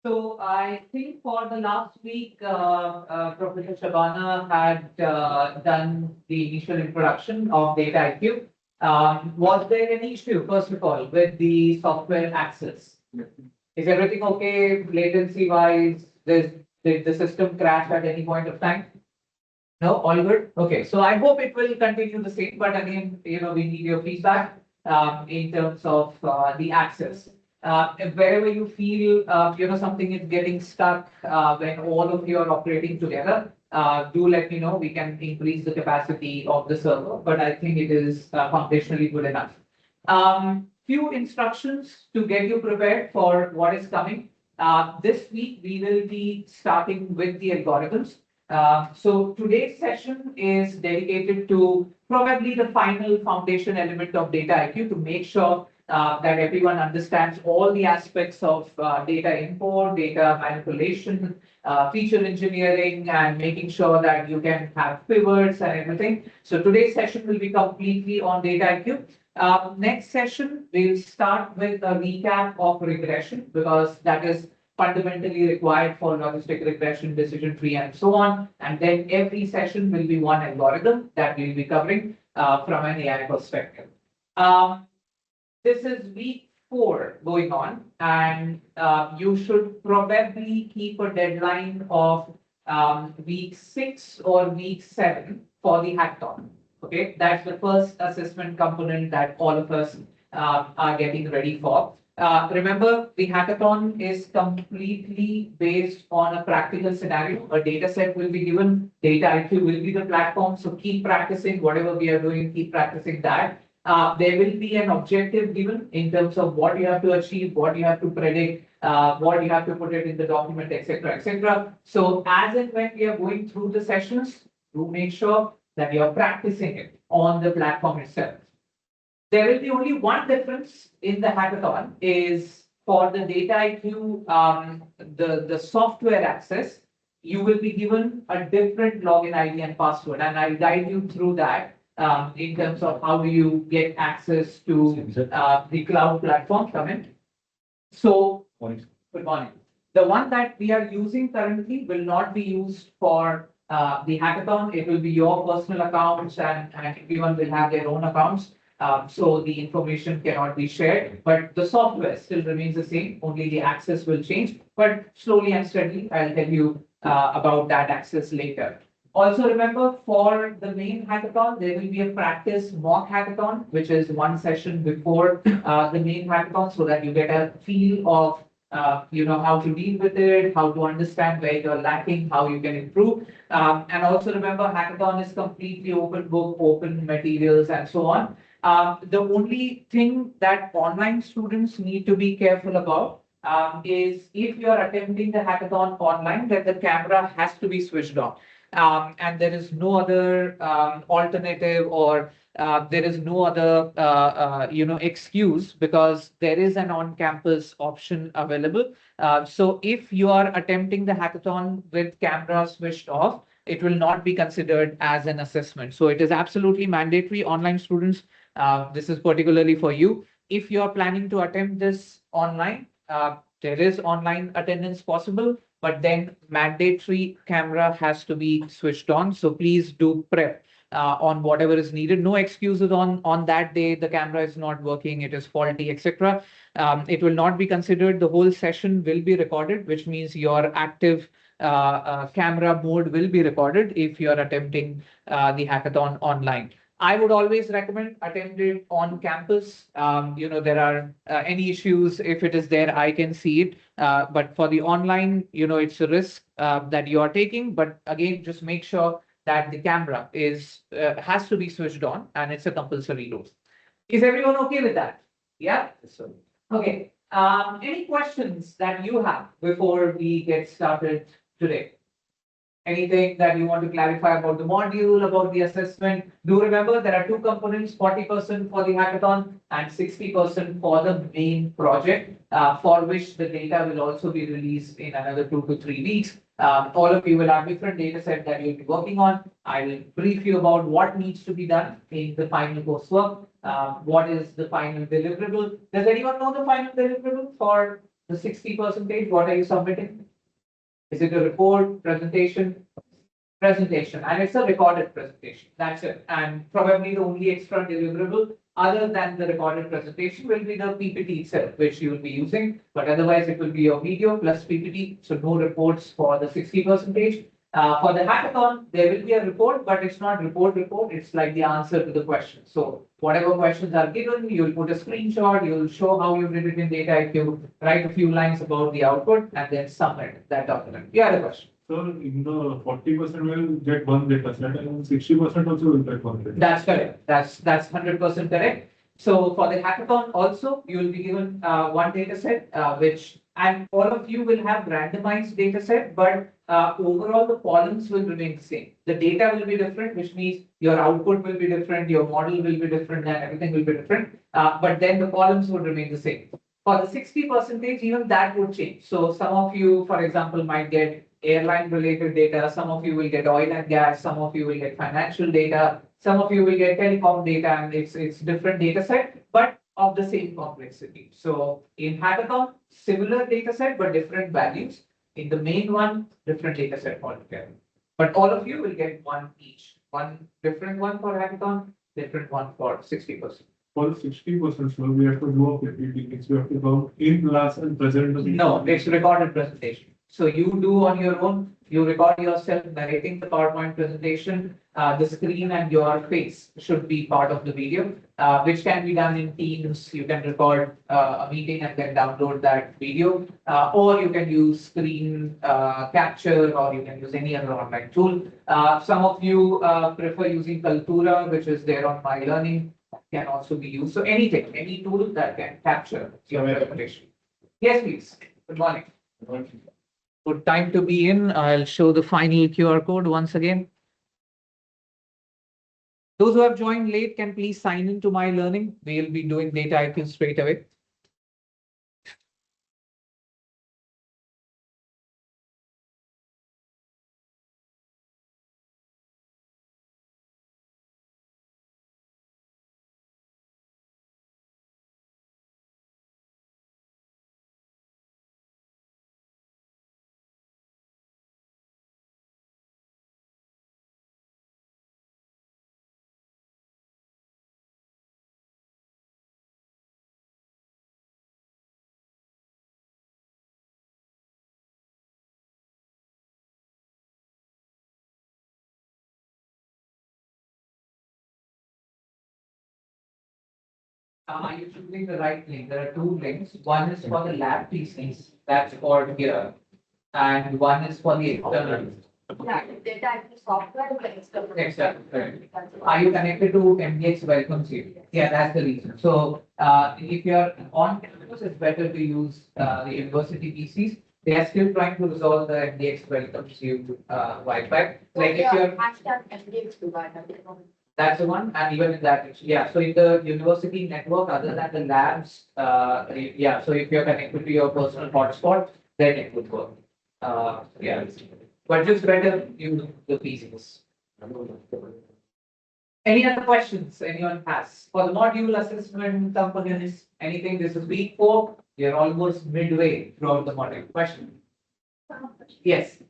So I think for the last week, Professor Shabana had done the initial introduction of data IQ. Was there any issue, first of all, with the software access? Is everything okay latency wise? Did the system crash at any point of time? No, all good? Okay, so I hope it will continue the same, but again, we need your feedback in terms of the access. If wherever you feel, something is getting stuck when all of you are operating together, do let me know. We can increase the capacity of the server, but I think it is foundationally good enough. Few instructions to get you prepared for what is coming. This week, we will be starting with the algorithms. So today's session is dedicated to probably the final foundation element of data IQ to make sure that everyone understands all the aspects of data import, data manipulation, feature engineering, and making sure that you can have pivots and everything. So today's session will be completely on data IQ. Next session, we'll start with a recap of regression because that is fundamentally required for logistic regression, decision tree, and so on. And then every session will be one algorithm that we'll be covering from an AI perspective. This is week 4 going on, and you should probably keep a deadline of week 6 or week 7 for the hackathon. Okay, that's the first assessment component that all of us are getting ready for. Remember, the hackathon is completely based on a practical scenario. A data set will be given, data IQ will be the platform. So keep practicing whatever we are doing, keep practicing that. There will be an objective given in terms of what you have to achieve, what you have to predict, what you have to put it in the document, etc., etc. So as and when we are going through the sessions, do make sure that you are practicing it on the platform itself. There will be only one difference in the hackathon is for the data IQ, the software access, you will be given a different login ID and password. And I'll guide you through that in terms of how do you get access to the cloud platform. Come in. So, good morning. The one that we are using currently will not be used for the hackathon. It will be your personal accounts and everyone will have their own accounts. So the information cannot be shared, but the software still remains the same. Only the access will change, but slowly and steadily, I'll tell you about that access later. Also remember, for the main hackathon, there will be a practice mock hackathon, which is one session before the main hackathon, so that you get a feel of how to deal with it, how to understand where you're lacking, how you can improve. And also remember, hackathon is completely open book, open materials, and so on. The only thing that online students need to be careful about is if you are attempting the hackathon online, that the camera has to be switched on. And there is no other alternative or there is no other excuse because there is an on-campus option available. So if you are attempting the hackathon with camera switched off, it will not be considered as an assessment. So it is absolutely mandatory. Online students, this is particularly for you. If you are planning to attempt this online, there is online attendance possible, but then mandatory camera has to be switched on. So please do prep on whatever is needed. No excuses on that day, the camera is not working, it is faulty, etc. It will not be considered. The whole session will be recorded, which means your active camera mode will be recorded if you are attempting the hackathon online. I would always recommend attempt it on campus. There are any issues. If it is there, I can see it. But for the online, it's a risk that you are taking. But again, just make sure that the camera has to be switched on and it's a compulsory load. Is everyone okay with that? Yeah? Yes, sir. Okay. Any questions that you have before we get started today? Anything that you want to clarify about the module, about the assessment? Do remember there are two components, 40% for the hackathon and 60% for the main project, for which the data will also be released in another 2 to 3 weeks. All of you will have different data set that you'll be working on. I will brief you about what needs to be done in the final coursework. What is the final deliverable? Does anyone know the final deliverable for the 60%, what are you submitting? Is it a report, presentation? Presentation, and it's a recorded presentation. That's it. And probably the only extra deliverable other than the recorded presentation will be the PPT itself, which you will be using. But otherwise, it will be your video plus PPT. So no reports for the 60%. For the hackathon, there will be a report, but it's not report. It's like the answer to the question. So whatever questions are given, you'll put a screenshot, you'll show how you did it in Data IQ, write a few lines about the output, and then submit that document. You had a question. So in the 40% will get one data set and 60% also will get one data set. That's correct. That's 100% correct. So for the hackathon also, you will be given one data set, and all of you will have randomized data set, but overall the columns will remain the same. The data will be different, which means your output will be different, your model will be different, and everything will be different. But then the columns will remain the same. For the 60%, even that would change. So some of you, for example, might get airline related data, some of you will get oil and gas, some of you will get financial data, some of you will get telecom data, and it's different data set, but of the same complexity. So in hackathon, similar data set, but different values. In the main one, different data set altogether. But all of you will get one each. One different one for hackathon, different one for 60%. For the 60%, so we have to do a PPT, means we have to come in class and present the. No, it's recorded presentation. So you do on your own, you record yourself narrating the PowerPoint presentation, the screen and your face should be part of the video, which can be done in Teams. You can record a meeting and then download that video, or you can use screen capture, or you can use any other online tool. Some of you prefer using Kaltura, which is there on My Learning, can also be used. So anything, any tool that can capture your presentation. Yes, please. Good morning. Good time to be in. I'll show the final QR code once again. Those who have joined late can please sign into My Learning. We'll be doing Data IQ straight away. Are you choosing the right link? There are two links. One is for the lab PCs, that's called here, and one is for the external. Yeah, data actually software is the external. External, correct. Are you connected to MDX welcome you? Yeah, that's the reason. So if you're on campus, it's better to use the university PCs. They are still trying to resolve the MDX welcomes you Wi-Fi. Like if you're Hashtag MDX provider. That's the one, and even in that, yeah, so in the university network, other than the labs, yeah, so if you're connected to your personal hotspot, then it would work. Yeah, but just better use the PCs. Any other questions anyone has? For the module assessment components, anything, this is week 4, you're almost midway throughout the module. Question? Yes.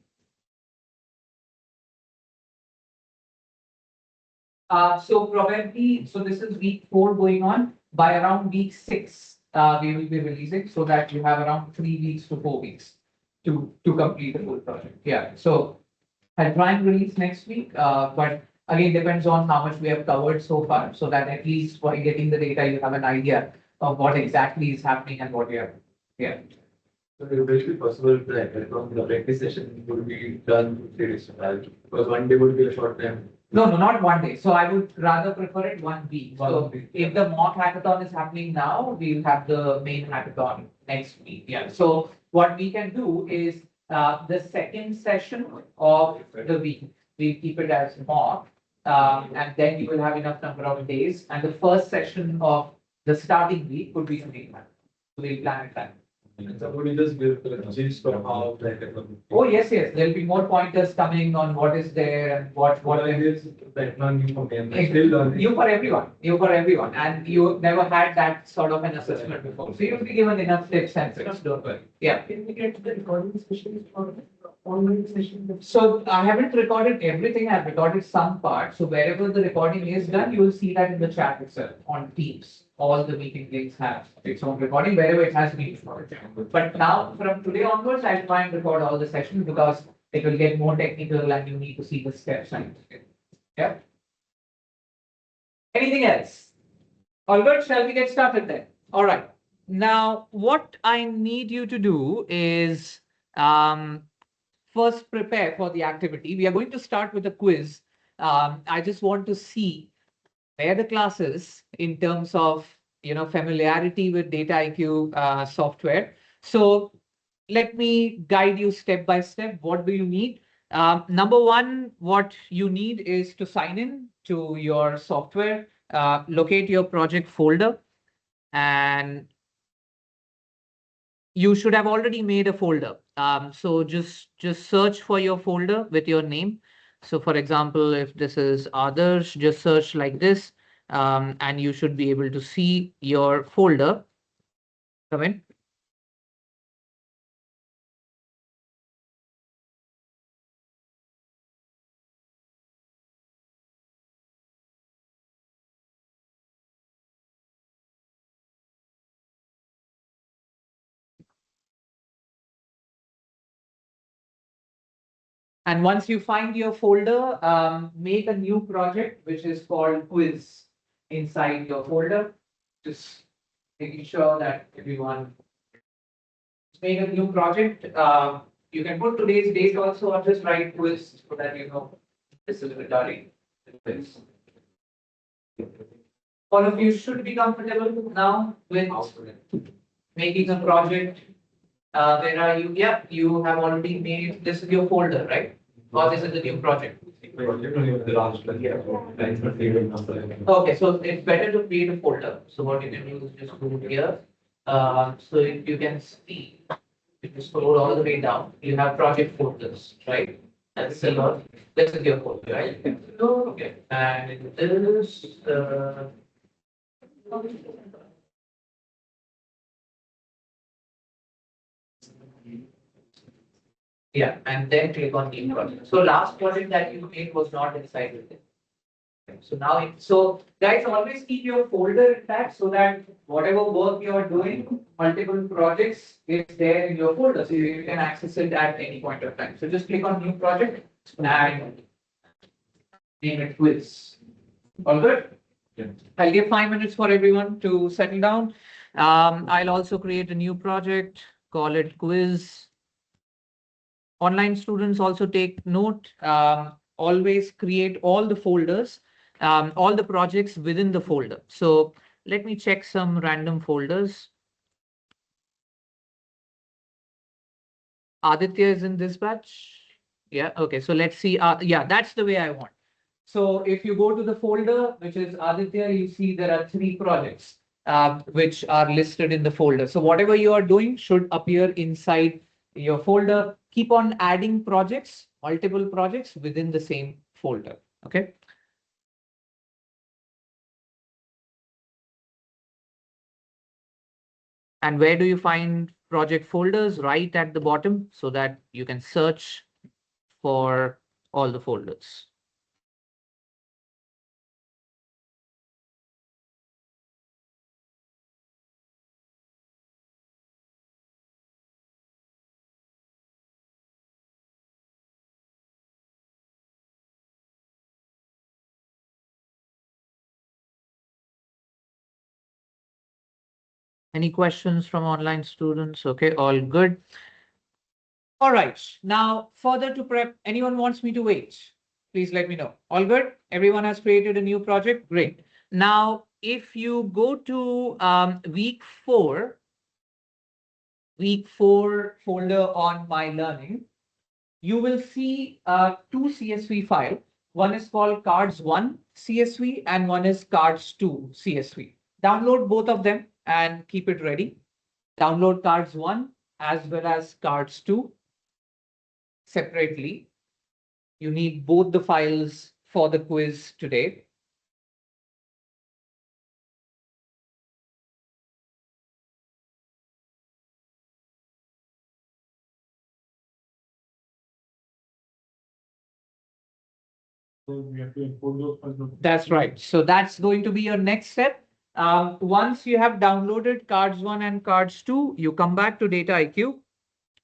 So probably, so this is week 4 going on. By around week 6, we will be releasing so that you have around 3 weeks to 4 weeks to complete the full project. Yeah. So I'll try and release next week, but again depends on how much we have covered so far, so that at least while getting the data, you have an idea of what exactly is happening and what you have. Yeah. So it will be possible that the practice session will be done 3 days because one day would be a short time. No, not 1 day. So I would rather prefer it 1 week. So 1 week. if the mock hackathon is happening now, we'll have the main hackathon next week. Yeah. So what we can do is the second session of the week, we'll keep it as mock, and then you will have enough number of days. And the first session of the starting week could be the main one. So we'll plan it that. And somebody just give the gist of how the hackathon. Oh, yes, yes. There'll be more pointers coming on what is there and what I is. guess that learning for me. I'm still learning. New for everyone, new for everyone. And you never had that sort of an assessment before. So you'll be given enough tips and tricks, don't worry. Yeah. Can we get the recording sessions for online session? So I haven't recorded everything. I've recorded some parts. So wherever the recording is done, you will see that in the chat itself on Teams. All the meeting links have its own recording wherever it has been recorded. But now from today onwards, I'll try and record all the sessions because it will get more technical and you need to see the steps. Yeah. Anything else? All good. Shall we get started then? All right. Now, what I need you to do is first prepare for the activity. We are going to start with a quiz. I just want to see where the class is in terms of familiarity with Data IQ software. So let me guide you step by step. What do you need? Number one, what you need is to sign in to your software, locate your project folder, and you should have already made a folder. So just search for your folder with your name. So for example, if this is others, just search like this, and you should be able to see your folder. Come in. And once you find your folder, make a new project, which is called quiz inside your folder. Just making sure that everyone make a new project. You can put today's date also or just write quiz so that you know this is regarding quiz. All of you should be comfortable now with making a project. Where are you? Yeah, you have already made, this is your folder, right? Or this is the new project? Okay, so it's better to create a folder. So what you can do is just go here. So if you can see, if you scroll all the way down, you have project folders, right? And see what, this is your folder, right? Okay, and this, yeah, and then click on new project. So last project that you made was not inside with it. So now, so guys, always keep your folder intact so that whatever work you are doing, multiple projects is there in your folder. So you can access it at any point of time. So just click on new project and name it quiz. All good? Yeah. I'll give 5 minutes for everyone to settle down. I'll also create a new project, call it quiz. Online students also take note, always create all the folders, all the projects within the folder. So let me check some random folders. Aditya is in this batch. Yeah, okay. So let's see. Yeah, that's the way I want. So if you go to the folder, which is Aditya, you see there are 3 projects which are listed in the folder. So whatever you are doing should appear inside your folder. Keep on adding projects, multiple projects within the same folder. Okay. And where do you find project folders? Right at the bottom so that you can search for all the folders. Any questions from online students? Okay, all good. All right, now further to prep, anyone wants me to wait? Please let me know. All good? Everyone has created a new project? Great. Now, if you go to week 4 folder on my learning, you will see 2 CSV file. One is called cards1 CSV and one is cards2 CSV. Download both of them and keep it ready. download cards 1 as well as cards 2 separately. You need both the files for the quiz today. So we have to import those files. That's right. So that's going to be your next step. Once you have downloaded cards 1 and cards 2, you come back to Data IQ.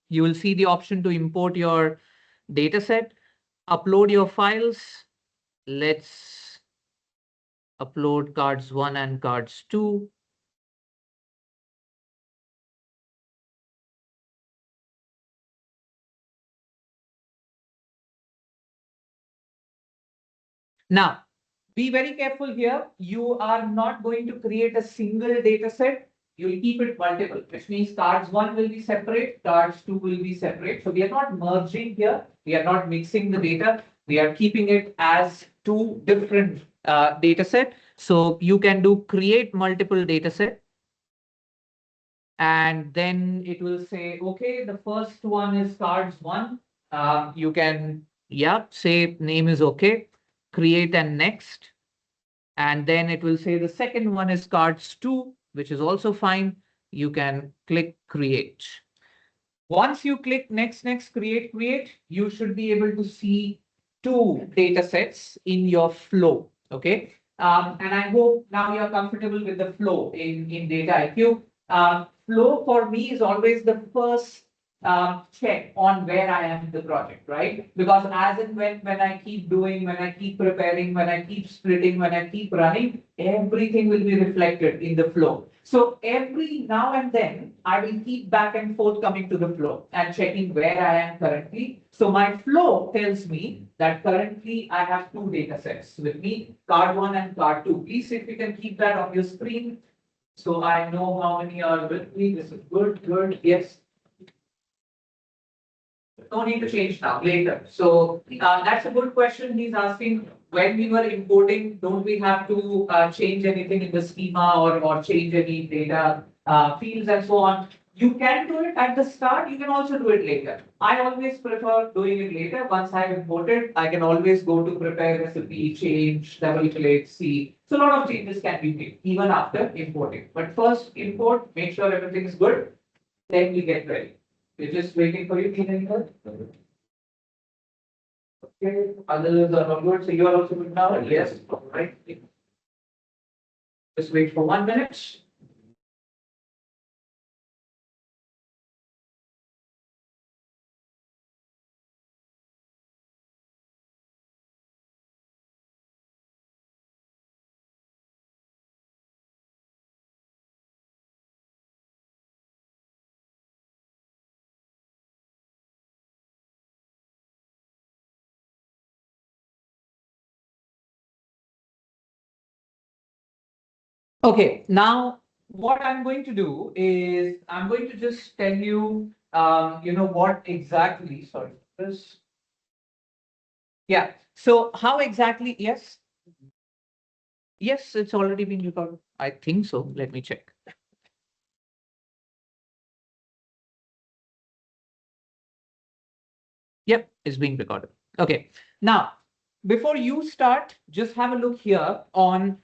You will see the option to import your data set, upload your files. Let's upload cards 1 and cards 2. Now, be very careful here. You are not going to create a single data set. You'll keep it multiple, which means cards 1 will be separate, cards 2 will be separate. So we are not merging here. We are not mixing the data. We are keeping it as two different data set. So you can do create multiple data set. And then it will say, okay, the first one is cards 1. You can, say name is okay, create and next. And then it will say the second one is cards 2, which is also fine. You can click create. Once you click next, create, you should be able to see two data sets in your flow. Okay. And I hope now you're comfortable with the flow in Data IQ. Flow for me is always the first check on where I am in the project, right? Because as and when I keep doing, when I keep preparing, when I keep splitting, when I keep running, everything will be reflected in the flow. So every now and then, I will keep back and forth coming to the flow and checking where I am currently. So my flow tells me that currently I have two data sets with me, card 1 and card 2. Please, if you can keep that on your screen, so I know how many are with me. This is good, yes. No need to change now, later. So that's a good question. He's asking, when we were importing, don't we have to change anything in the schema or change any data fields and so on? You can do it at the start. You can also do it later. I always prefer doing it later. Once I've imported, I can always go to prepare recipe, change, double click, see. So a lot of changes can be made even after importing. But first import, make sure everything is good. Then we get ready. We're just waiting for you, Tina. Okay, others are not good, so you are also good now? Yes, all right. Just wait for 1 minute. Okay, now what I'm going to do is I'm going to just tell you, what exactly, sorry, this. Yeah, so how exactly, yes? Yes, it's already been recorded. I think so. Let me check. Yep, it's being recorded. Okay, now before you start, just have a look here on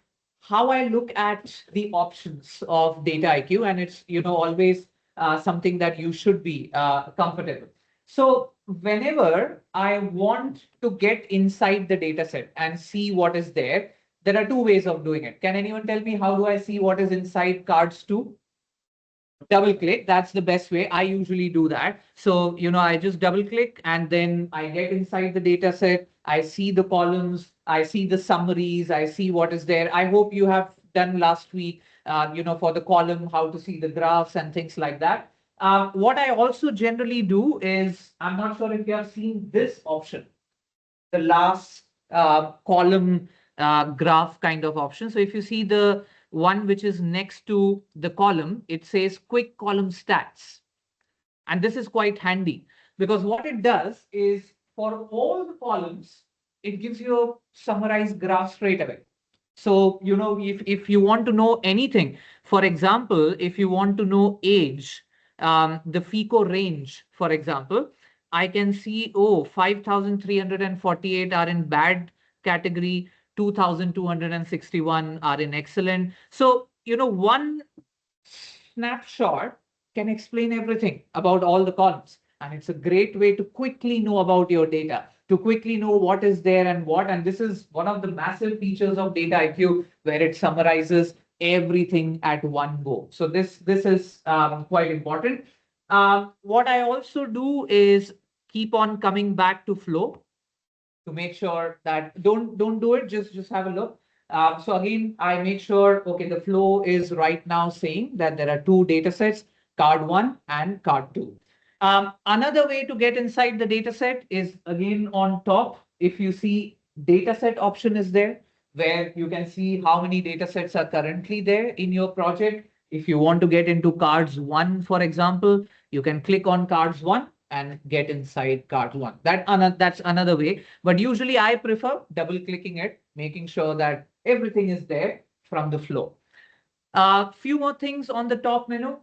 how I look at the options of Data IQ, and it's always something that you should be comfortable. So whenever I want to get inside the data set and see what is there, there are two ways of doing it. Can anyone tell me how do I see what is inside cards 2? Double click, that's the best way. I usually do that. So, I just double click and then I get inside the data set. I see the columns, I see the summaries, I see what is there. I hope you have done last week, for the column, how to see the graphs and things like that. What I also generally do is, I'm not sure if you have seen this option, the last column graph kind of option. So if you see the one which is next to the column, it says quick column stats. And this is quite handy because what it does is for all the columns, it gives you a summarized graph straight away. So, if you want to know anything, for example, if you want to know age, the FICO range, for example, I can see, oh, 5,348 are in bad category, 2,261 are in excellent. So, one snapshot can explain everything about all the columns. And it's a great way to quickly know about your data, to quickly know what is there and what. And this is one of the massive features of Data IQ, where it summarizes everything at one go. So this is quite important. What I also do is keep on coming back to flow to make sure that don't do it, just have a look. So again, I make sure, okay, the flow is right now saying that there are two data sets, card one and card two. Another way to get inside the data set is again on top. If you see data set option is there, where you can see how many data sets are currently there in your project. If you want to get into cards one, for example, you can click on cards one and get inside card one. That's another way. But usually I prefer double clicking it, making sure that everything is there from the flow. Few more things on the top menu.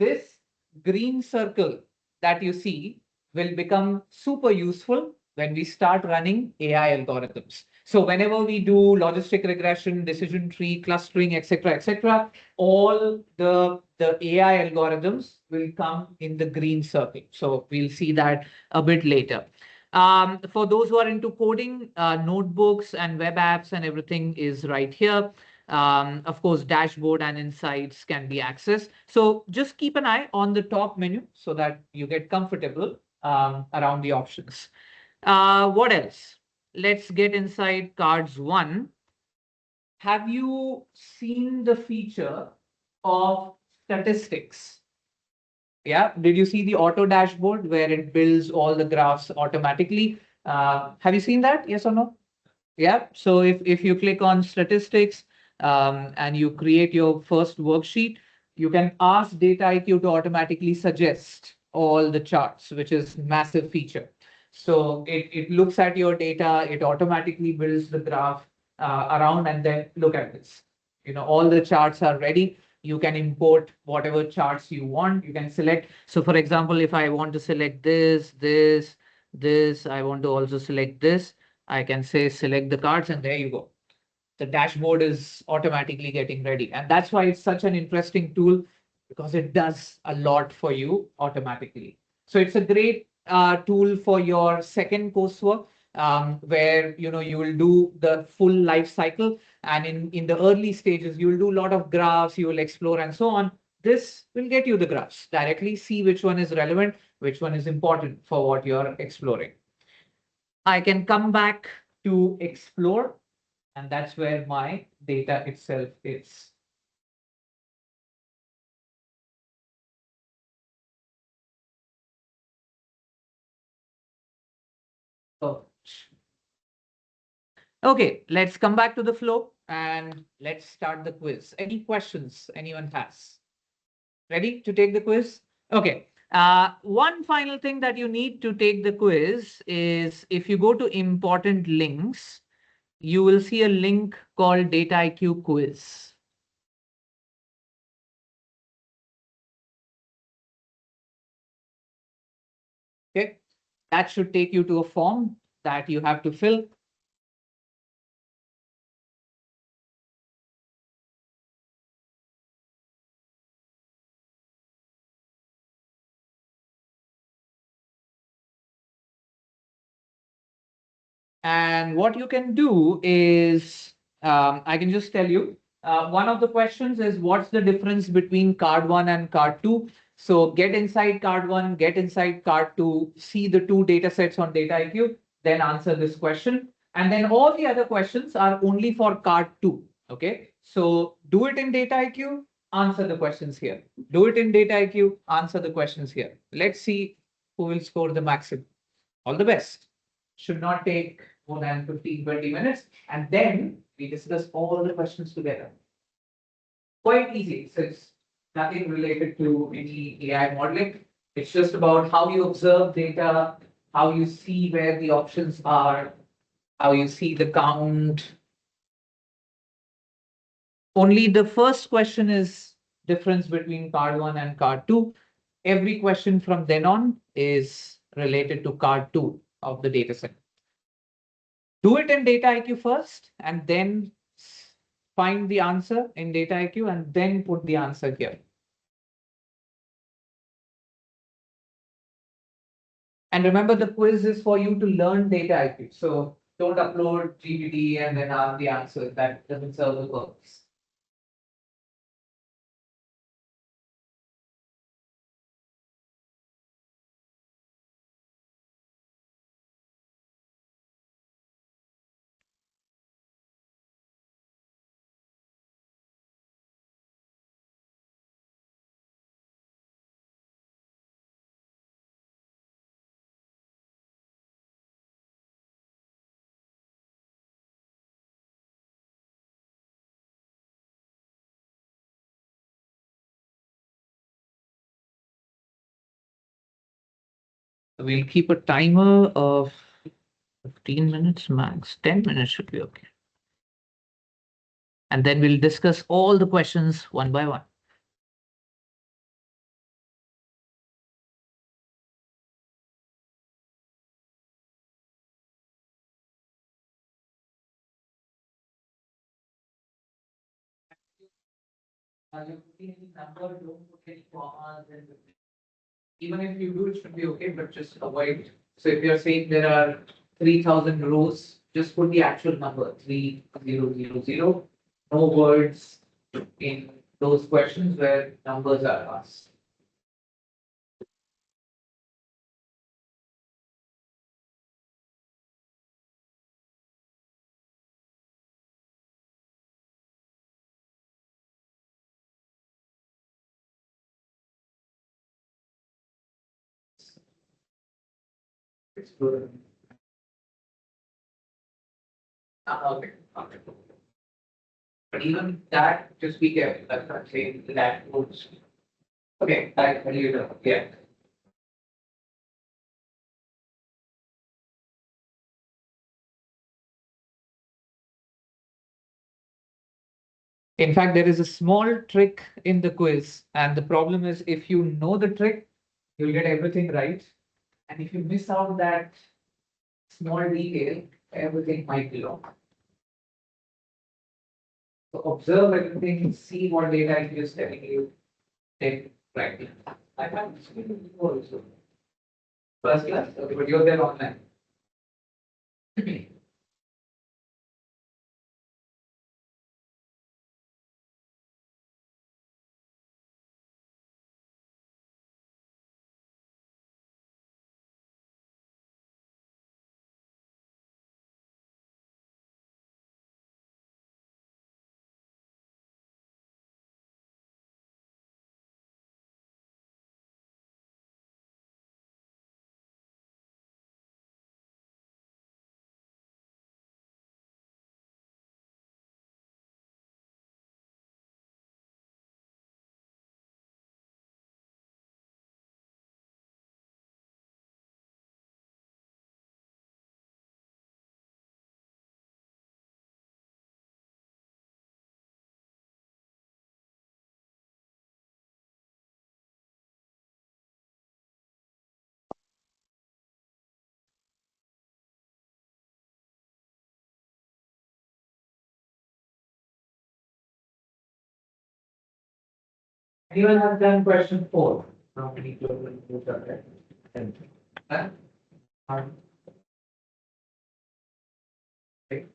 This green circle that you see will become super useful when we start running AI algorithms. So whenever we do logistic regression, decision tree, clustering, etc., all the AI algorithms will come in the green circle. So we'll see that a bit later. For those who are into coding, notebooks and web apps and everything is right here. Of course, dashboard and insights can be accessed. So just keep an eye on the top menu so that you get comfortable around the options. What else? Let's get inside cards one. Have you seen the feature of statistics? Yeah. Did you see the auto dashboard where it builds all the graphs automatically? Have you seen that? Yes or no? Yeah. So if you click on statistics and you create your first worksheet, you can ask Data IQ to automatically suggest all the charts, which is massive feature. So it looks at your data, it automatically builds the graph around, and then look at this. All the charts are ready. You can import whatever charts you want. You can select. So for example, if I want to select this, I want to also select this. I can say select the cards, and there you go. The dashboard is automatically getting ready. And that's why it's such an interesting tool, because it does a lot for you automatically. So it's a great tool for your second coursework, where you will do the full life cycle. And in the early stages, you will do a lot of graphs, you will explore and so on. This will get you the graphs directly, see which one is relevant, which one is important for what you're exploring. I can come back to explore, and that's where my data itself is. Oh. Okay, let's come back to the flow and let's start the quiz. Any questions anyone has? Ready to take the quiz? Okay. One final thing that you need to take the quiz is, if you go to important links, you will see a link called Data IQ quiz. Okay, that should take you to a form that you have to fill. And what you can do is, I can just tell you, one of the questions is, what's the difference between card one and card two? So get inside card one, get inside card two, see the two data sets on Data IQ, then answer this question. And then all the other questions are only for card two. Okay. So do it in Data IQ, answer the questions here. Do it in Data IQ, answer the questions here. Let's see who will score the maximum. All the best. Should not take more than 15-20 minutes. And then we discuss all the questions together. Quite easy, since nothing related to any AI modeling. It's just about how you observe data, how you see where the options are, how you see the count. Only the first question is difference between card 1 and card 2. Every question from then on is related to card 2 of the data set. Do it in Data IQ first and then find the answer in Data IQ and then put the answer here. And remember, the quiz is for you to learn Data IQ. So don't upload GPT and then have the answer. That doesn't serve the purpose. We'll keep a timer of 15 minutes max. 10 minutes should be okay. And then we'll discuss all the questions one by one. You put any number, don't put any commas, and even if you do, it should be okay, but just avoid. So if you're saying there are 3,000 rows, just put the actual number 3000. No words in those questions where numbers are asked. Okay. Okay. But even that, just be careful. That's not saying that works. Okay, I tell you know. Yeah. In fact, there is a small trick in the quiz, and the problem is if you know the trick, you'll get everything right. And if you miss out that small detail, everything might be wrong. So observe everything, see what data it is telling you, take right. I have seen before also. First class, okay, but you're there online. Anyone have done question 4? How many global groups are there? Huh? Okay.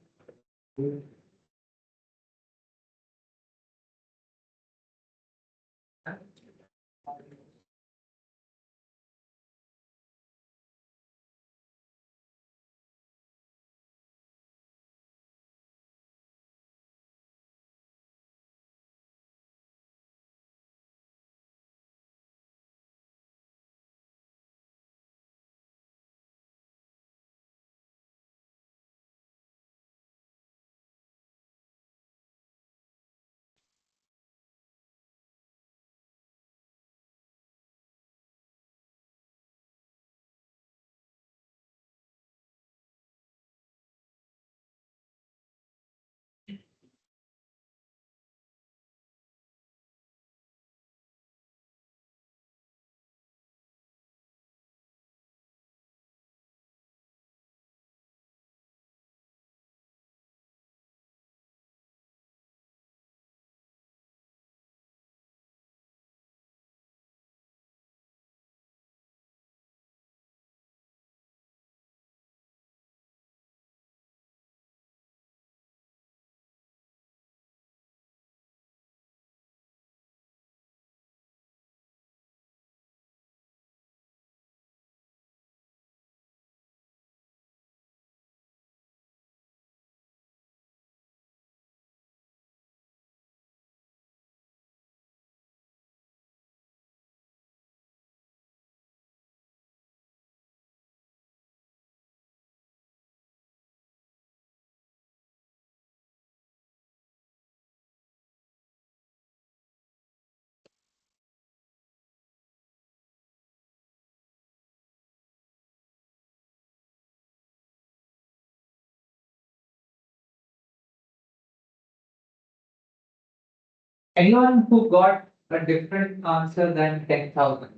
Anyone who got a different answer than 10,000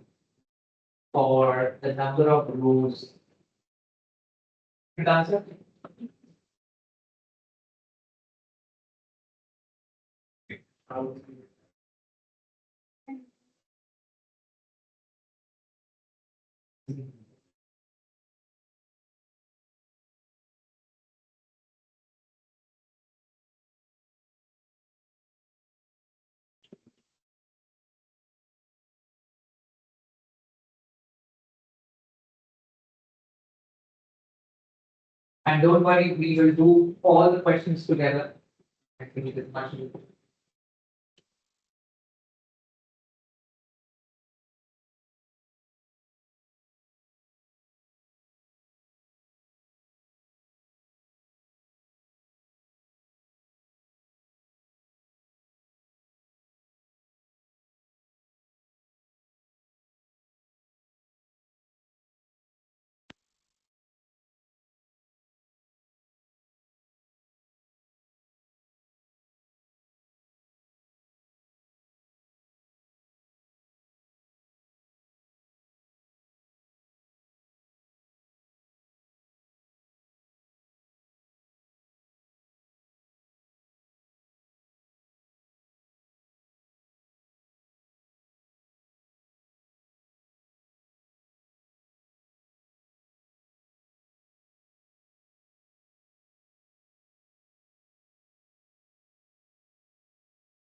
for the number of rows? Good answer? And don't worry, we will do all the questions together. I think it is much.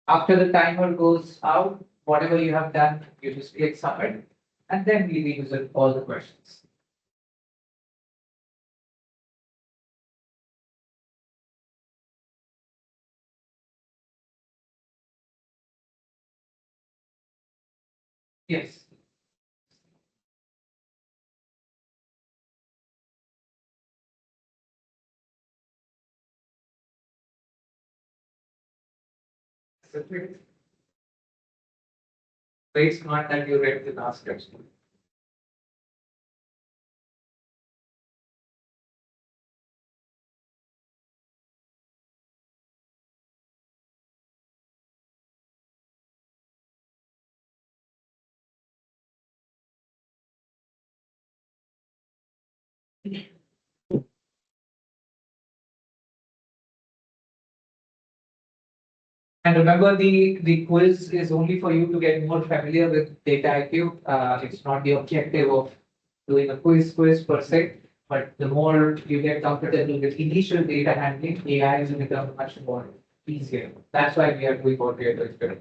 After the timer goes out, whatever you have done, you just click submit, and then we revisit all the questions. Yes. Very smart that you read the last question. And remember, the quiz is only for you to get more familiar with data IQ. It's not the objective of doing a quiz per se, but the more you get comfortable with initial data handling, AI will become much more easier. That's why we are doing what we are doing today.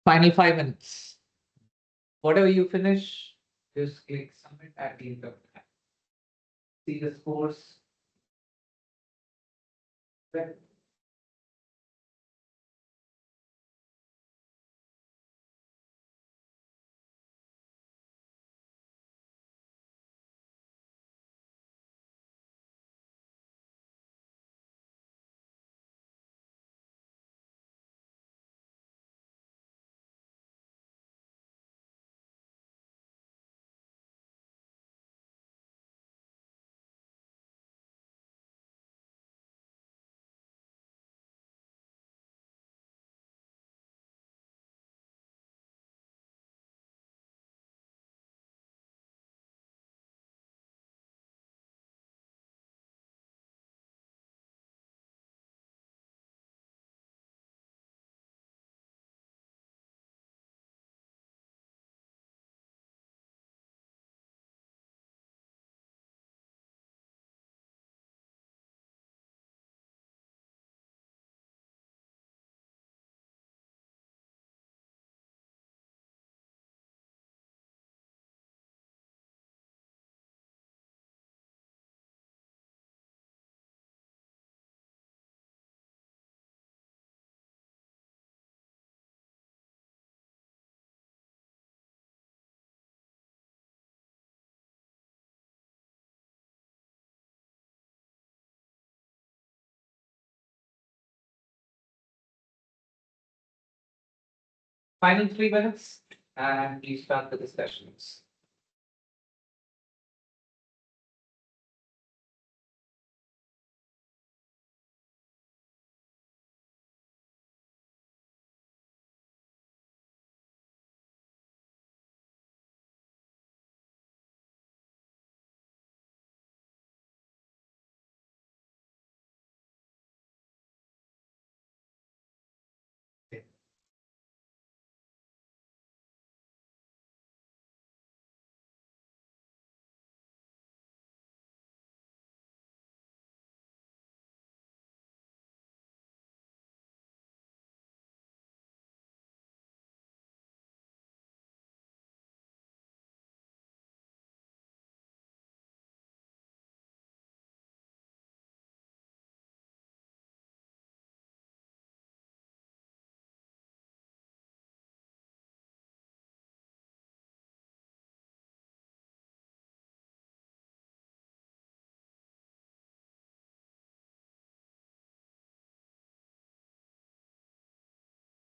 Final 5 minutes. Whatever you finish, just click submit at the end of the time. See the scores. Final 3 minutes, and we start the discussions.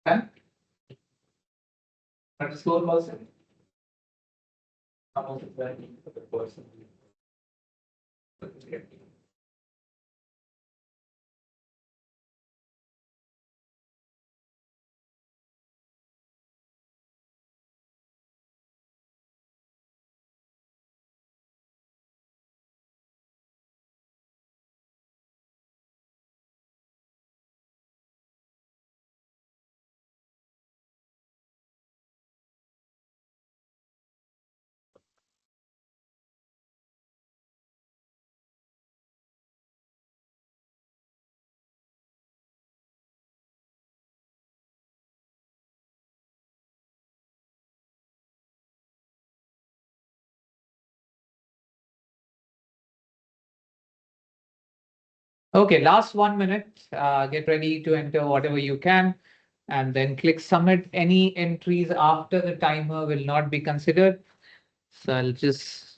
Okay. Underscore person. How much is that for the person? Okay, last 1 minute. Get ready to enter whatever you can and then click submit. Any entries after the timer will not be considered. So I'll just.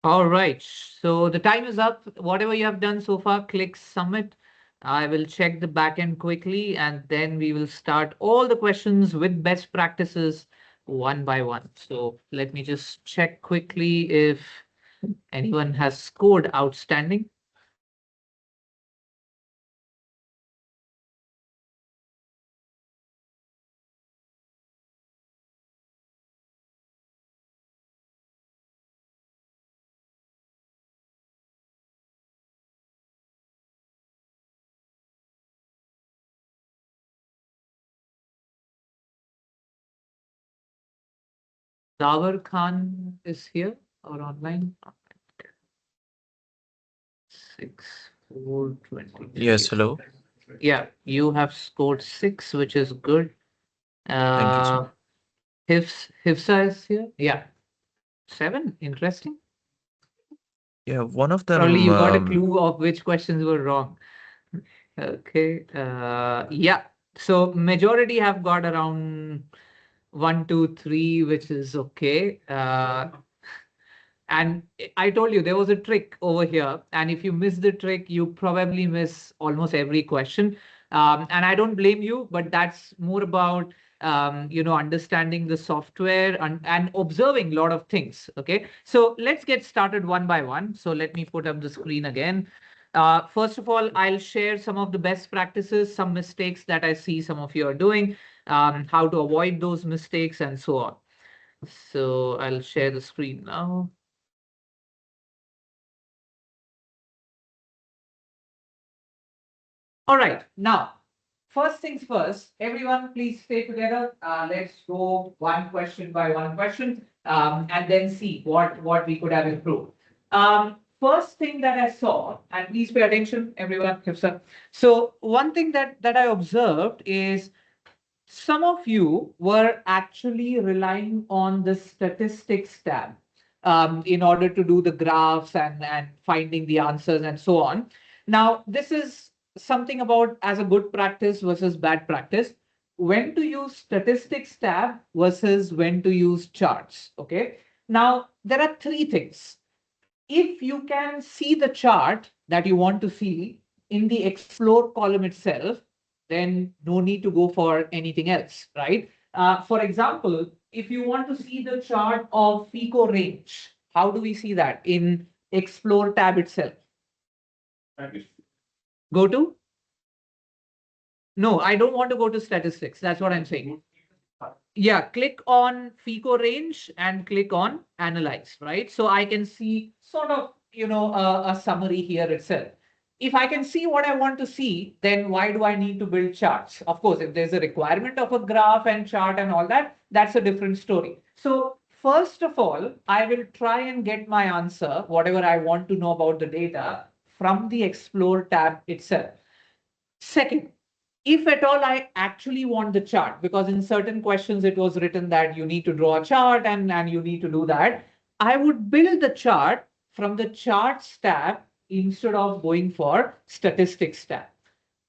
All right, so the time is up. Whatever you have done so far, click submit. I will check the backend quickly and then we will start all the questions with best practices one by one. So let me just check quickly if anyone has scored outstanding. Dawar Khan is here or online. 6, 4, 20. Yes, hello. Yeah, you have scored 6, which is good. Thank you, sir. Hifsa is here. Yeah, 7. Interesting. Yeah, one of Probably them, you got a clue of which questions were wrong. Okay. Yeah. So majority have got around 1, 2, 3, which is okay. And I told you there was a trick over here. And if you miss the trick, you probably miss almost every question. And I don't blame you, but that's more about understanding the software and observing a lot of things. Okay. So let's get started one by one. So let me put up the screen again. First of all, I'll share some of the best practices, some mistakes that I see some of you are doing, how to avoid those mistakes, and so on. So I'll share the screen now. All right. Now, first things first, everyone please stay together. Let's go one question by one question, and then see what we could have improved. First thing that I saw, and please pay attention, everyone. Hifsa. So one thing that I observed is some of you were actually relying on the statistics tab in order to do the graphs and finding the answers and so on. Now, this is something about as a good practice versus bad practice. When to use statistics tab versus when to use charts. Okay. Now, there are three things. If you can see the chart that you want to see in the explore column itself, then no need to go for anything else, right? For example, if you want to see the chart of FICO range, how do we see that in explore tab itself? Go to? No, I don't want to go to statistics. That's what I'm saying. Yeah, click on FICO range and click on analyze, right? So I can see sort of, a summary here itself. If I can see what I want to see, then why do I need to build charts? Of course, if there's a requirement of a graph and chart and all that, that's a different story. So first of all, I will try and get my answer, whatever I want to know about the data, from the explore tab itself. Second, if at all I actually want the chart, because in certain questions it was written that you need to draw a chart and you need to do that, I would build the chart from the charts tab instead of going for statistics tab.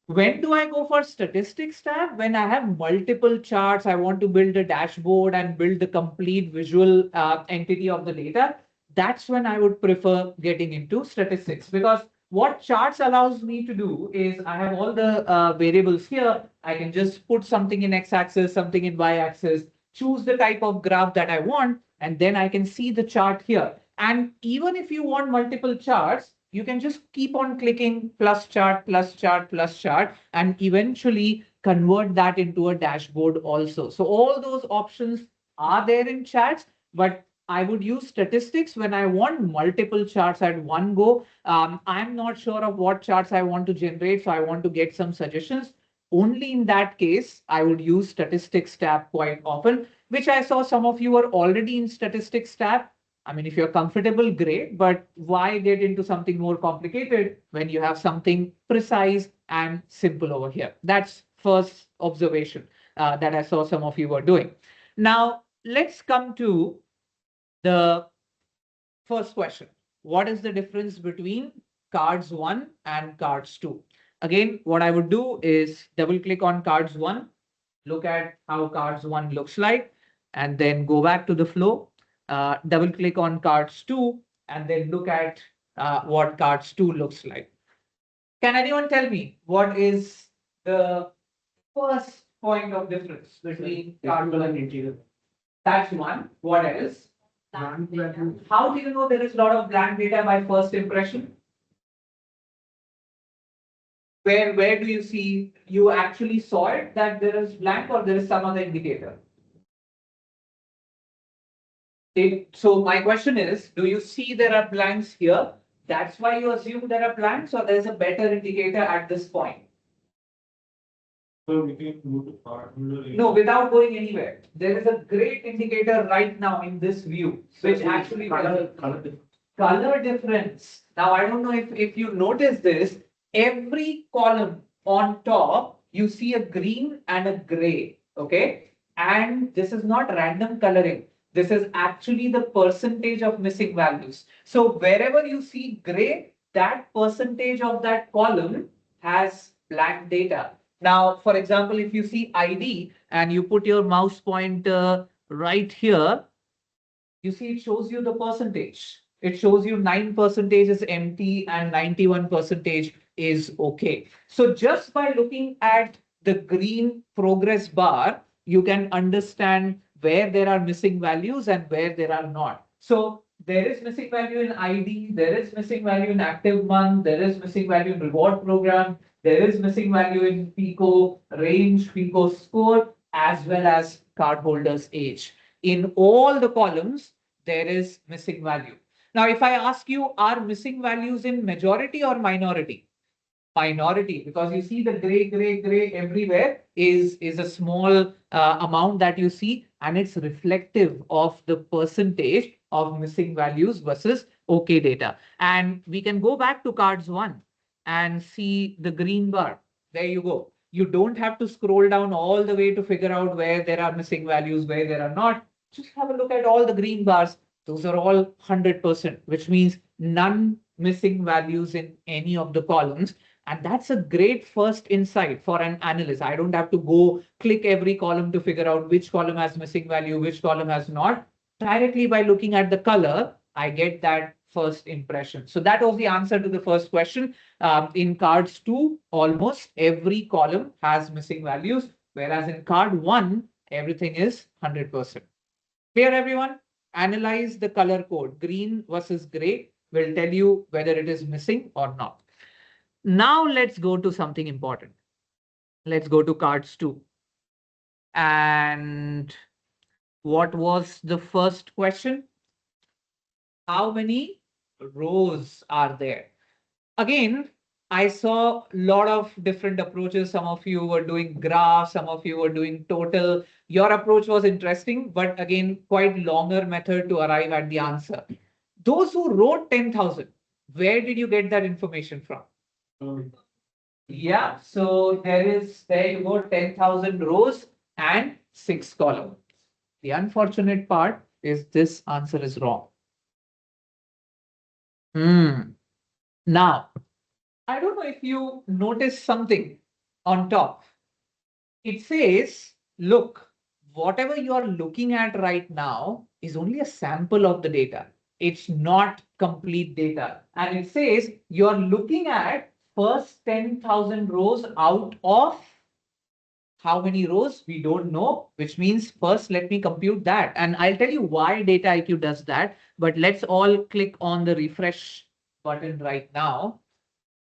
When do I go for statistics tab? When I have multiple charts, I want to build a dashboard and build the complete visual entity of the data. That's when I would prefer getting into statistics, because what charts allows me to do is I have all the variables here. I can just put something in x-axis, something in y-axis, choose the type of graph that I want, and then I can see the chart here. And even if you want multiple charts, you can just keep on clicking plus chart, plus chart, plus chart, and eventually convert that into a dashboard also. So all those options are there in charts, but I would use statistics when I want multiple charts at one go. I'm not sure of what charts I want to generate, so I want to get some suggestions. Only in that case, I would use statistics tab quite often, which I saw some of you are already in statistics tab. I mean, if you're comfortable, great, but why get into something more complicated when you have something precise and simple over here? That's first observation that I saw some of you were doing. Now, let's come to the first question. What is the difference between cards 1 and cards 2? Again, what I would do is double click on cards 1, look at how cards 1 looks like, and then go back to the flow, double click on cards 2, and then look at what cards 2 looks like. Can anyone tell me what is the first point of difference between card 1 and integral? That's one. What else? How do you know there is a lot of blank data by first impression? Where do you see you actually saw it that there is blank or there is some other indicator? So my question is, do you see there are blanks here? That's why you assume there are blanks, or there's a better indicator at this point? So we can go to formula. No, without going anywhere. There is a great indicator right now in this view, which actually color difference. Now, I don't know if you notice this, every column on top, you see a green and a gray, okay? And this is not random coloring. This is actually the percentage of missing values. So wherever you see gray, that percentage of that column has blank data. Now, for example, if you see ID and you put your mouse pointer right here, you see it shows you the percentage. It shows you 9% is empty and 91% is okay. So just by looking at the green progress bar, you can understand where there are missing values and where there are not. So there is missing value in ID, there is missing value in active month, there is missing value in reward program, there is missing value in FICO range, FICO score, as well as cardholder's age. In all the columns, there is missing value. Now, if I ask you, are missing values in majority or minority? minority, because you see the gray everywhere is a small amount that you see, and it's reflective of the percentage of missing values versus okay data. And we can go back to cards 1 and see the green bar. There you go. You don't have to scroll down all the way to figure out where there are missing values, where there are not. Just have a look at all the green bars. Those are all 100%, which means none missing values in any of the columns. And that's a great first insight for an analyst. I don't have to go click every column to figure out which column has missing value, which column has not. Directly by looking at the color, I get that first impression. So that was the answer to the first question. In cards 2, almost every column has missing values, whereas in card 1, everything is 100%. Clear, everyone? Analyze the color code. Green versus gray will tell you whether it is missing or not. Now let's go to something important. Let's go to cards 2. And what was the first question? How many rows are there? Again, I saw a lot of different approaches. Some of you were doing graphs, some of you were doing total. Your approach was interesting, but again, quite longer method to arrive at the answer. Those who wrote 10,000, where did you get that information from? Yeah, so there you go, 10,000 rows and 6 columns. The unfortunate part is this answer is wrong. Now, I don't know if you notice something on top. It says, look, whatever you are looking at right now is only a sample of the data. It's not complete data. And it says you're looking at first 10,000 rows out of how many rows? We don't know, which means first let me compute that. And I'll tell you why Data IQ does that. But let's all click on the refresh button right now.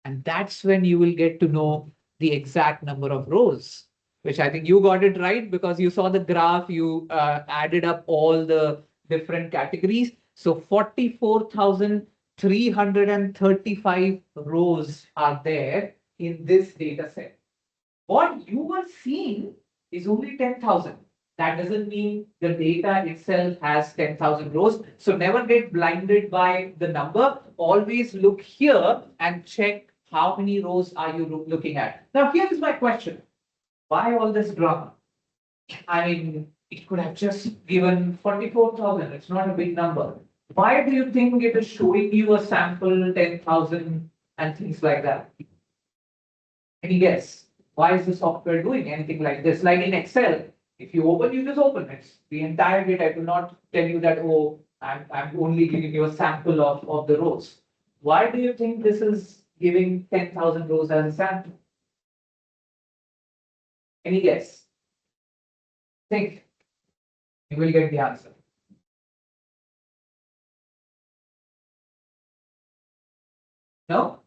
And that's when you will get to know the exact number of rows, which I think you got it right because you saw the graph, you added up all the different categories. So 44,335 rows are there in this data set. What you are seeing is only 10,000. That doesn't mean the data itself has 10,000 rows. So never get blinded by the number. Always look here and check how many rows are you looking at. Now, here is my question. Why all this drama? I mean, it could have just given 44,000. It's not a big number. Why do you think it is showing you a sample 10,000 and things like that? Any guess? Why is the software doing anything like this? Like in Excel, if you open, you just open it. The entire data, I will not tell you that, oh, I'm only giving you a sample of the rows. Why do you think this is giving 10,000 rows as a sample? Any guess? Think. You will get the answer. No?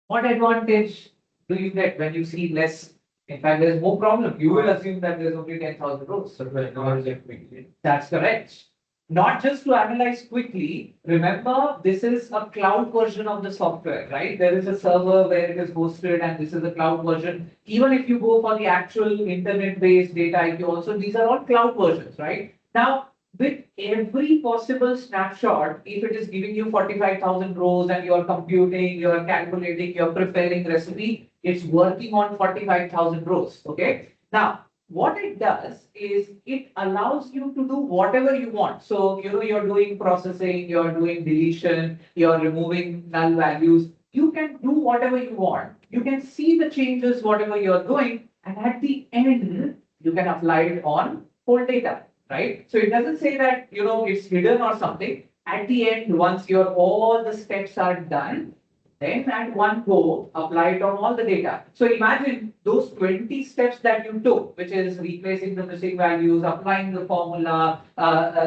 What advantage do you get when you see less? In fact, there's no problem. You will assume that there's only 10,000 rows. So to analyze it quickly. That's correct. Not just to analyze quickly. Remember, this is a cloud version of the software, right? There is a server where it is hosted, and this is a cloud version. Even if you go for the actual internet-based data IQ, also these are all cloud versions, right? Now, with every possible snapshot, if it is giving you 45,000 rows and you're computing, you're calculating, you're preparing recipe, it's working on 45,000 rows. Okay. Now, what it does is it allows you to do whatever you want. So, you're doing processing, you're doing deletion, you're removing null values. You can do whatever you want. You can see the changes, whatever you're doing. And at the end, you can apply it on whole data. Right? So it doesn't say that, it's hidden or something. At the end, once all the steps are done, then at one go, apply it on all the data. So imagine those 20 steps that you took, which is replacing the missing values, applying the formula,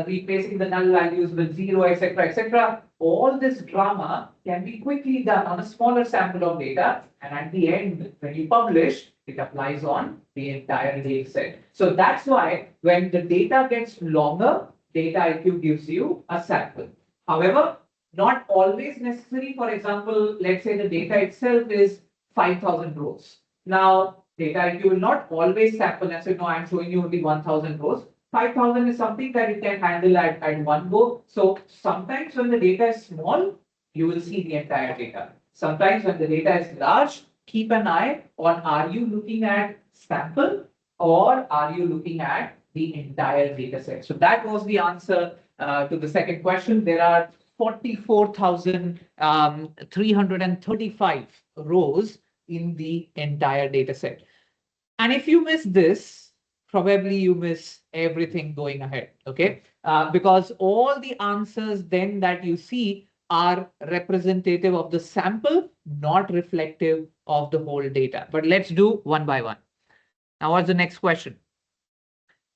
replacing the null values with 0, etc., etc. All this drama can be quickly done on a smaller sample of data. And at the end, when you publish, it applies on the entire data set. So that's why when the data gets longer, Data IQ gives you a sample. However, Not always necessary. For example, let's say the data itself is 5,000 rows. Now, data IQ will not always sample and say, no, I'm showing you only 1,000 rows. 5,000 is something that it can handle at one go. So sometimes when the data is small, you will see the entire data. Sometimes when the data is large, keep an eye on, are you looking at sample or are you looking at the entire data set? So that was the answer to the second question. There are 44,335 rows in the entire data set. And if you miss this, probably you miss everything going ahead, okay? Because all the answers then that you see are representative of the sample, not reflective of the whole data. But let's do one by one. Now, what's the next question?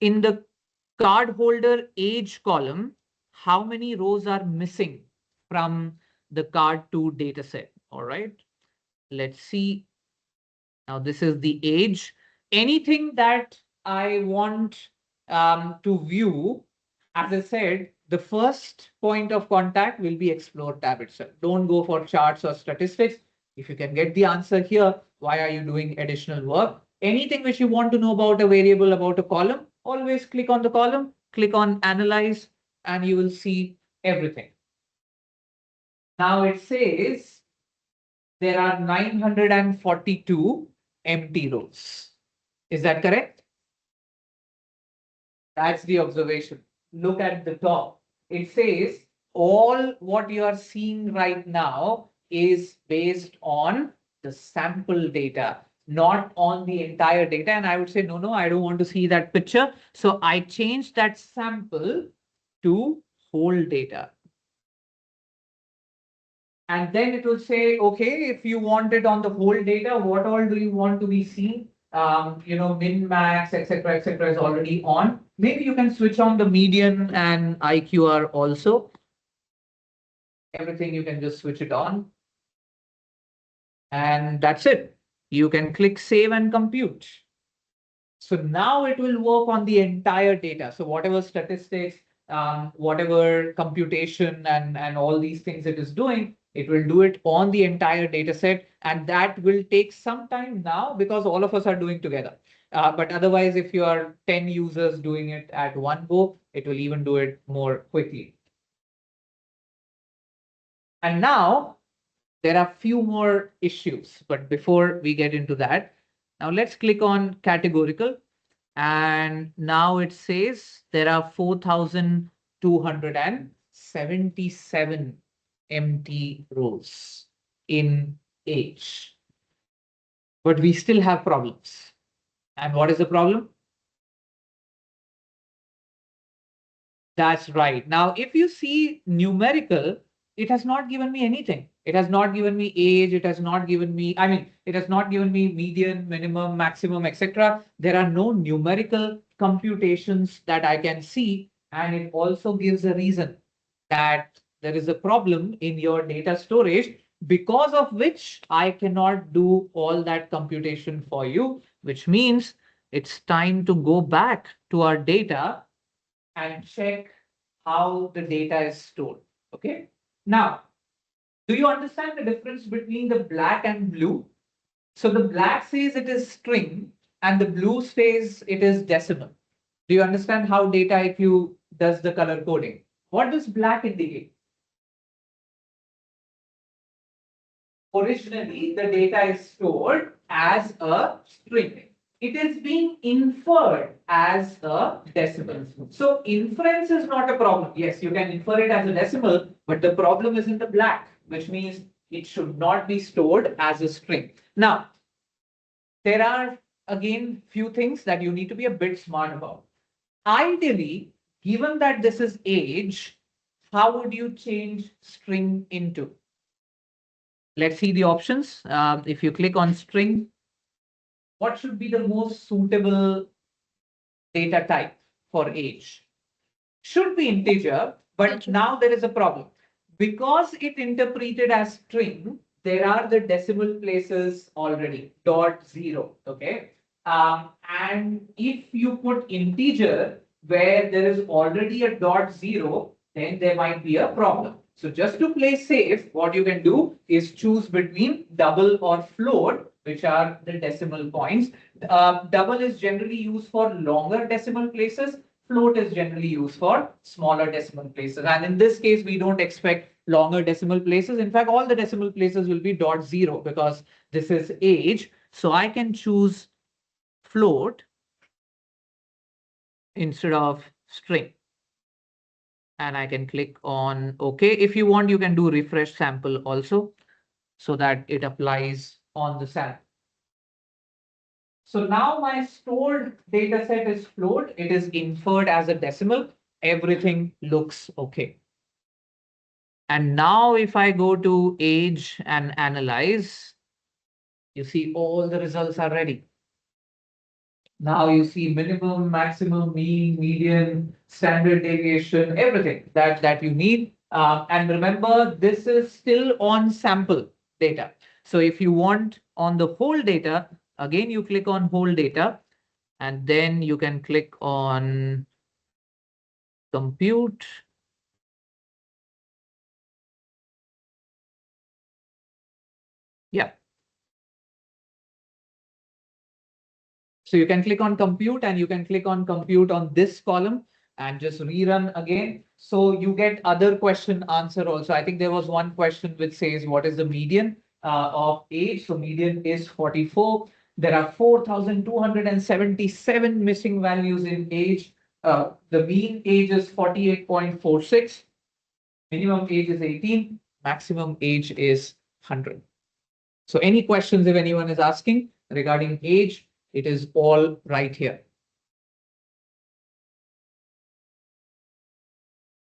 In the cardholder age column, how many rows are missing from the card2 dataset? All right, let's see. Now, this is the age. Anything that I want to view, as I said, the first point of contact will be Explore tab itself. Don't go for charts or statistics. If you can get the answer here, why are you doing additional work? Anything which you want to know about a variable, about a column, always click on the column, click on Analyze, and you will see everything. Now it says there are 942 empty rows. Is that correct? That's the observation. Look at the top. It says all what you are seeing right now is based on the sample data, not on the entire data. And I would say, no, I don't want to see that picture. So I changed that sample to whole data. And then it will say, okay, if you want it on the whole data, what all do you want to be seen? Min, max, etc., is already on. Maybe you can switch on the median and IQR also. Everything you can just switch it on. And that's it. You can click save and compute. So now it will work on the entire data. So whatever statistics, whatever computation and all these things it is doing, it will do it on the entire data set. And that will take some time now because all of us are doing together. But otherwise, if you are 10 users doing it at one go, it will even do it more quickly. And now there are few more issues. But before we get into that, now let's click on categorical. And now it says there are 4,277 empty rows in H. But we still have problems. And what is the problem? That's right. Now, if you see numerical, it has not given me anything. It has not given me age. It has not given me, it has not given me median, minimum, maximum, etc. There are no numerical computations that I can see. And it also gives a reason that there is a problem in your data storage, because of which I cannot do all that computation for you, which means it's time to go back to our data and check how the data is stored. Okay. Now, do you understand the difference between the black and blue? So the black says it is string and the blue says it is decimal. Do you understand how data IQ does the color coding? What does black indicate? Originally, the data is stored as a string. It is being inferred as a decimal. So inference is not a problem. Yes, you can infer it as a decimal, but the problem is in the black, which means it should not be stored as a string. Now, there are again few things that you need to be a bit smart about. Ideally, given that this is age, how would you change string into? Let's see the options. If you click on string, what should be the most suitable data type for age? Should be integer, but now there is a problem. Because it interpreted as string, there are the decimal places already, .0, okay? And if you put integer where there is already a .0, then there might be a problem. So just to play safe, what you can do is choose between double or float, which are the decimal points. Double is generally used for longer decimal places. Float is generally used for smaller decimal places. And in this case, we don't expect longer decimal places. In fact, all the decimal places will be .0 because this is age. So I can choose float instead of string. And I can click on OK. If you want, you can do refresh sample also so that it applies on the sample. So now my stored data set is float. It is inferred as a decimal. Everything looks okay. And now if I go to age and analyze, you see all the results are ready. Now you see minimum, maximum, mean, median, standard deviation, everything that you need. And remember, this is still on sample data. So if you want on the whole data, again, you click on whole data, and then you can click on compute. Yeah. So you can click on compute and you can click on compute on this column and just rerun again. So you get other question answer also. I think there was one question which says, what is the median of age? So median is 44. There are 4,277 missing values in age. The mean age is 48.46. Minimum age is 18. Maximum age is 100. So any questions if anyone is asking regarding age, it is all right here.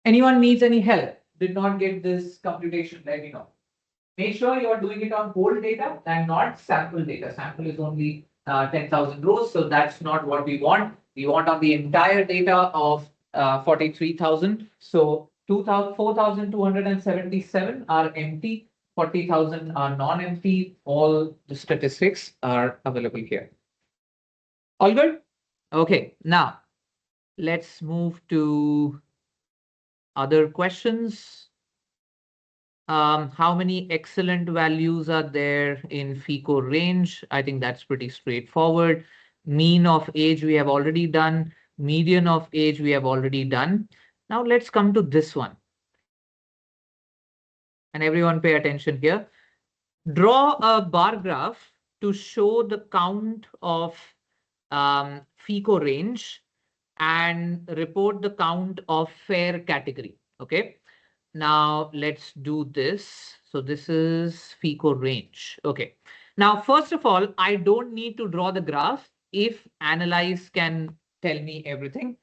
Anyone needs any help? Did not get this computation, let me know. Make sure you are doing it on whole data and not sample data. Sample is only 10,000 rows, so that's not what we want. We want on the entire data of 43,000. So 4,277 are empty, 40,000 are non-empty. All the statistics are available here. All good? Okay, now let's move to other questions. How many excellent values are there in FICO range? I think that's pretty straightforward. Mean of age we have already done. Median of age we have already done. Now let's come to this one. And everyone pay attention here. Draw a bar graph to show the count of FICO range and report the count of fair category. Okay. Now let's do this. So this is FICO range. Okay. Now, first of all, I don't need to draw the graph if analyze can tell me everything.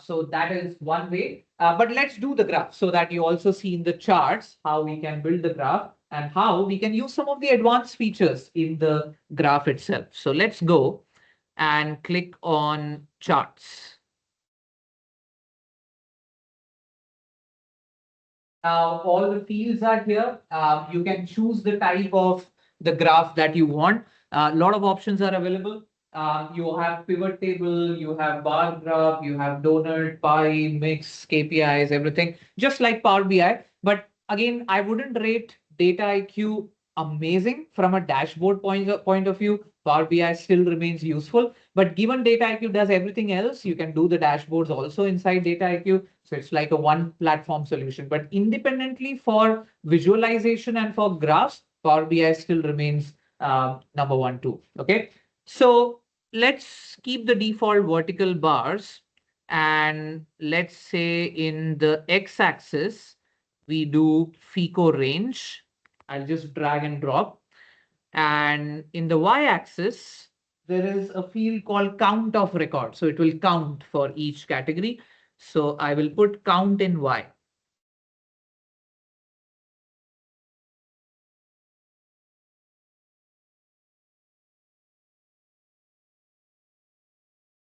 So that is one way. But let's do the graph so that you also see in the charts how we can build the graph and how we can use some of the advanced features in the graph itself. So let's go and click on charts. All the fields are here. You can choose the type of the graph that you want. A lot of options are available. You have pivot table, you have bar graph, you have donut, pie, mix, KPIs, everything, just like Power BI. But again, I wouldn't rate Data IQ amazing from a dashboard point of view. Power BI still remains useful. But given Data IQ does everything else, you can do the dashboards also inside Data IQ. So it's like a one platform solution. But independently for visualization and for graphs, Power BI still remains number one too. Okay. So let's keep the default vertical bars. And let's say in the x-axis, we do FICO range. I'll just drag and drop. And in the y-axis, there is a field called count of record. So it will count for each category. So I will put count in y.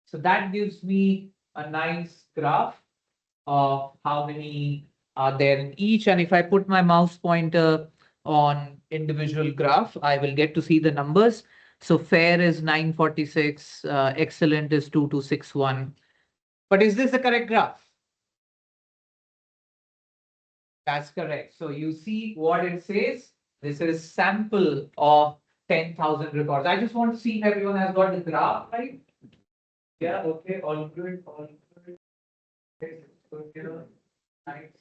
So that gives me a nice graph of how many are there in each. And if I put my mouse pointer on individual graph, I will get to see the numbers. So fair is 946, excellent is 2261. But is this the correct graph? That's correct. So you see what it says. This is sample of 10,000 records. I just want to see if everyone has got the graph right. Yeah, okay, all good, all good. Okay, good here. Nice.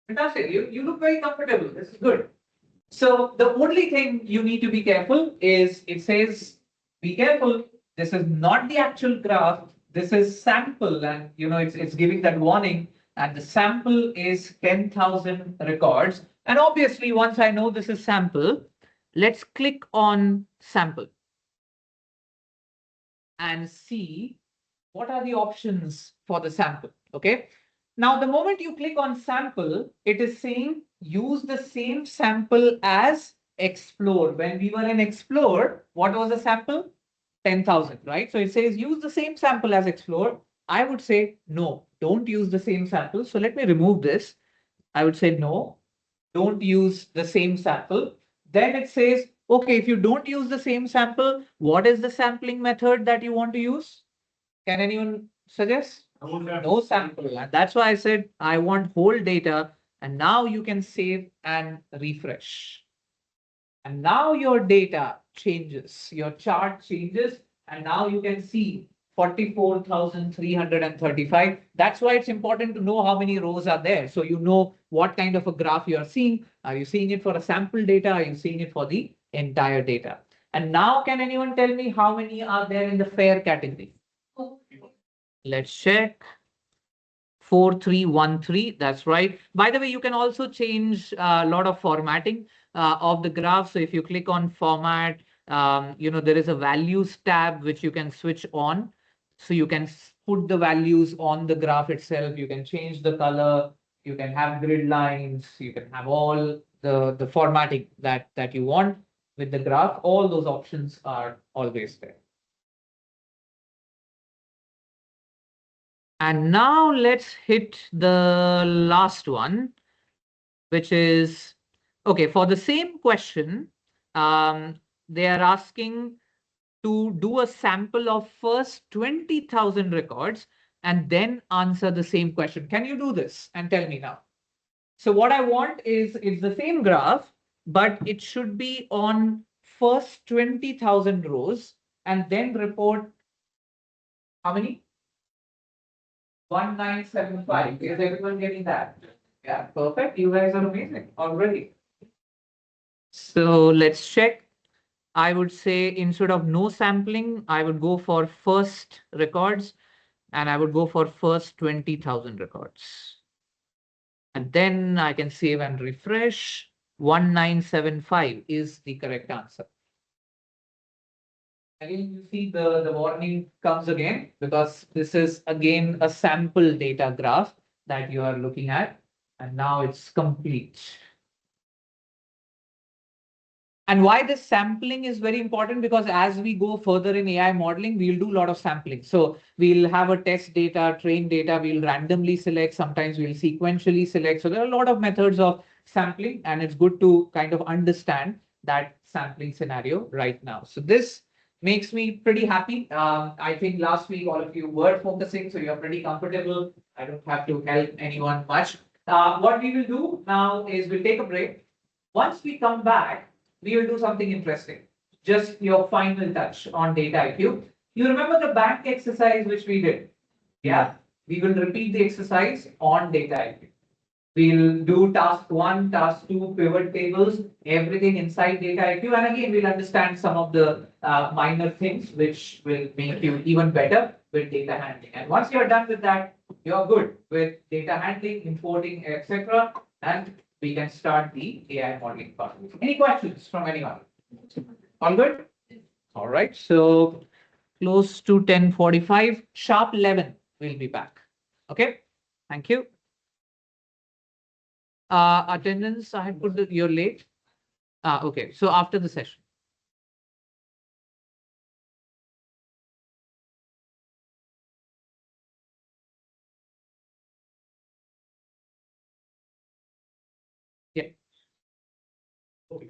Fantastic. You look very comfortable. This is good. So the only thing you need to be careful is it says, be careful. This is not the actual graph. This is sample, and it's giving that warning. And the sample is 10,000 records. And obviously, once I know this is sample, let's click on sample and see what are the options for the sample. Okay. Now, the moment you click on sample, it is saying use the same sample as explore. When we were in explore, what was the sample? 10,000, right? So it says use the same sample as explore. I would say no, don't use the same sample. So let me remove this. I would say no, don't use the same sample. Then it says, okay, if you don't use the same sample, what is the sampling method that you want to use? Can anyone suggest? No sample. And that's why I said I want whole data. And now you can save and refresh. And now your data changes, your chart changes, and now you can see 44,335. That's why it's important to know how many rows are there. So you know what kind of a graph you are seeing. Are you seeing it for a sample data? Are you seeing it for the entire data? And now can anyone tell me how many are there in the fair category? Let's check. 4313, that's right. By the way, you can also change a lot of formatting of the graph. So if you click on format, there is a values tab which you can switch on. So you can put the values on the graph itself. You can change the color. You can have grid lines. You can have all the formatting that you want with the graph. All those options are always there. And now let's hit the last one, which is, okay, for the same question, they are asking to do a sample of first 20,000 records and then answer the same question. Can you do this and tell me now? So what I want is it's the same graph, but it should be on first 20,000 rows and then report how many? 1975. Is everyone getting that? Yeah, perfect. You guys are amazing already. So let's check. I would say instead of no sampling, I would go for first records and I would go for first 20,000 records. And then I can save and refresh. 1975 is the correct answer. Again, you see the warning comes again because this is again a sample data graph that you are looking at. And now it's complete. And why this sampling is very important, because as we go further in AI modeling, we'll do a lot of sampling. So we'll have a test data, train data, we'll randomly select, sometimes we'll sequentially select. So there are a lot of methods of sampling, and it's good to kind of understand that sampling scenario right now. So this makes me pretty happy. I think last week all of you were focusing, so you're pretty comfortable. I don't have to help anyone much. What we will do now is we'll take a break. Once we come back, we will do something interesting. Just your final touch on data IQ. You remember the bank exercise which we did? Yeah. We will repeat the exercise on data IQ. We'll do task 1, task 2, pivot tables, everything inside data IQ. And again, we'll understand some of the minor things which will make you even better with data handling. And once you're done with that, you're good with data handling, importing, etc. And we can start the AI modeling part. Any questions from anyone? All good? All right. So close to 10:45, sharp 11, we'll be back. Okay. Thank you. Attendance, I had put you're late. Okay. So after the session. Yeah. Okay.